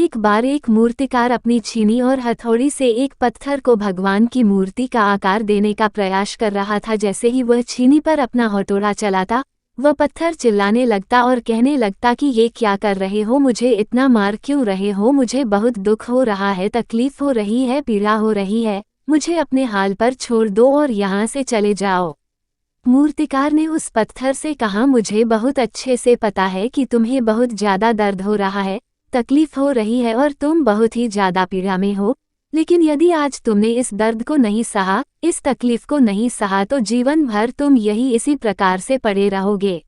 एक बार एक मूर्तिकार अपनी छीनी और हथौड़ी से एक पत्थर को भगवान की मूर्ति का आकार देने का प्रयास कर रहा था। जैसे ही वह छीनी पर अपना हथौड़ा चलाता, वह पत्थर चिल्लाने लगता और कहने लगता कि ये क्या कर रहे हो, मुझे इतना मार क्यों रहे हो, मुझे बहुत दुख हो रहा है, तकलीफ हो रही है, पीड़ा हो रही है, मुझे अपने हाल पर छोड़ दो और यहाँ से चले जाओ। मूर्तिकार ने उस पत्थर से कहा, मुझे बहुत अच्छे से पता है कि तुम्हें बहुत ज़्यादा दर्द हो रहा है, तकलीफ हो रही है और तुम बहुत ही ज़्यादा पीड़ा में हो, लेकिन यदि आज तुमने इस दर्द को नहीं सहा, इस तकलीफ को नहीं सहा, तो जीवन भर तुम यही इसी प्रकार से पड़े रहोगे।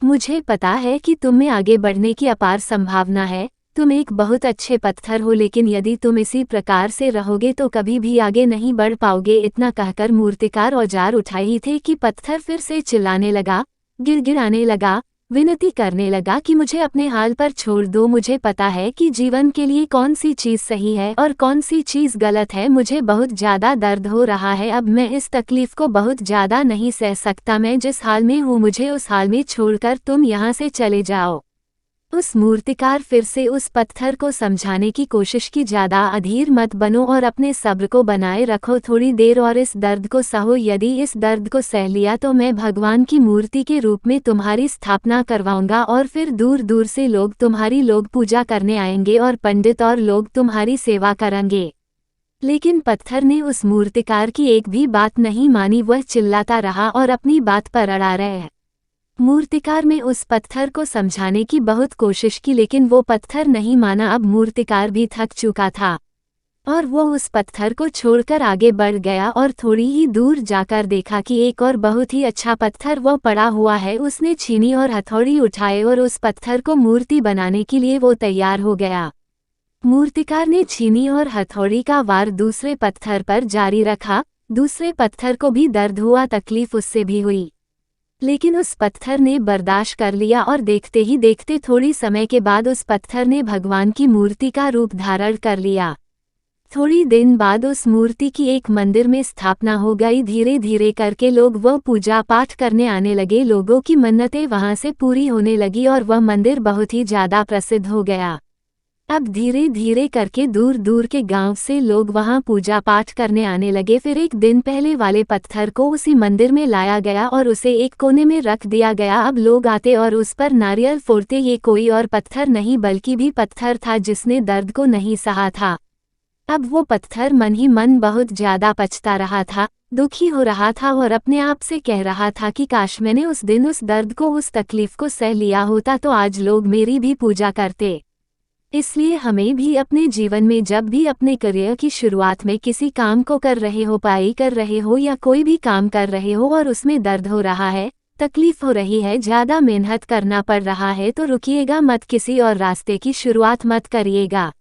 मुझे पता है कि तुम में आगे बढ़ने की अपार संभावना है, तुम एक बहुत अच्छे पत्थर हो, लेकिन यदि तुम इसी प्रकार से रहोगे तो कभी भी आगे नहीं बढ़ पाओगे। इतना कहकर मूर्तिकार औजार उठाए ही थे कि पत्थर फिर से चिल्लाने लगा, गिड़गिड़ाने लगा, विनती करने लगा कि मुझे अपने हाल पर छोड़ दो। मुझे पता है कि जीवन के लिए कौन सी चीज़ सही है और कौन सी चीज़ गलत है। मुझे बहुत ज़्यादा दर्द हो रहा है, अब मैं इस तकलीफ़ को बहुत ज़्यादा नहीं सह सकता। मैं जिस हाल में हूँ, मुझे उस हाल में छोड़कर तुम यहाँ से चले जाओ। उस मूर्तिकार फिर से उस पत्थर को समझाने की कोशिश की, ज़्यादा अधीर मत बनो और अपने सब्र को बनाए रखो थोड़ी देर और इस दर्द को सहो। यदि इस दर्द को सह लिया तो मैं भगवान की मूर्ति के रूप में तुम्हारी स्थापना करवाऊंगा और फिर दूर दूर से लोग पूजा करने आएंगे और पंडित और लोग तुम्हारी सेवा करेंगे। लेकिन पत्थर ने उस मूर्तिकार की एक भी बात नहीं मानी, वह चिल्लाता रहा और अपनी बात पर अड़ा रहा। मूर्तिकार में उस पत्थर को समझाने की बहुत कोशिश की, लेकिन वो पत्थर नहीं माना। अब मूर्तिकार भी थक चुका था और वो उस पत्थर को छोड़कर आगे बढ़ गया और थोड़ी ही दूर जाकर देखा कि एक और बहुत ही अच्छा पत्थर वो पड़ा हुआ है। उसने छीनी और हथौड़ी उठाए और उस पत्थर को मूर्ति बनाने के लिए वो तैयार हो गया। मूर्तिकार ने छीनी और हथौड़ी का वार दूसरे पत्थर पर जारी रखा। दूसरे पत्थर को भी दर्द हुआ, तकलीफ उससे भी हुई, लेकिन उस पत्थर ने बर्दाश्त कर लिया और देखते ही देखते थोड़ी समय के बाद उस पत्थर ने भगवान की मूर्ति का रूप धारण कर लिया। थोड़ी दिन बाद उस मूर्ति की एक मंदिर में स्थापना हो गई। धीरे धीरे करके लोग वह पूजा पाठ करने आने लगे, लोगों की मन्नतें वहां से पूरी होने लगी और वह मंदिर बहुत ही ज़्यादा प्रसिद्ध हो गया। अब धीरे धीरे करके दूर दूर के गांव से लोग वहां पूजा पाठ करने आने लगे। फिर एक दिन पहले वाले पत्थर को उसी मंदिर में लाया गया और उसे एक कोने में रख दिया गया। अब लोग आते और उस पर नारियल फोड़ते। ये कोई और पत्थर नहीं बल्कि भी पत्थर था जिसने दर्द को नहीं सहा था। अब वो पत्थर मन ही मन बहुत ज़्यादा पछता रहा था, दुखी हो रहा था और अपने आप से कह रहा था कि काश मैंने उस दिन उस दर्द को, उस तकलीफ को सह लिया होता तो आज लोग मेरी भी पूजा करते। इसलिए हमें भी अपने जीवन में जब भी अपने करियर की शुरुआत में किसी काम को कर रहे हो, पढ़ाई कर रहे हो या कोई भी काम कर रहे हो और उसमें दर्द हो रहा है, तकलीफ हो रही है, ज़्यादा मेहनत करना पड़ रहा है, तो रुकिएगा मत, किसी और रास्ते की शुरुआत मत करिएगा,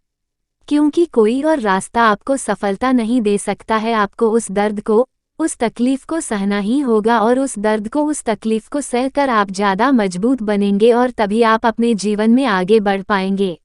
क्योंकि कोई और रास्ता आपको सफलता नहीं दे सकता है। आपको उस दर्द को, उस तकलीफ को सहना ही होगा और उस दर्द को, उस तकलीफ को सहकर आप ज़्यादा मजबूत बनेंगे और तभी आप अपने जीवन में आगे बढ़ पाएंगे।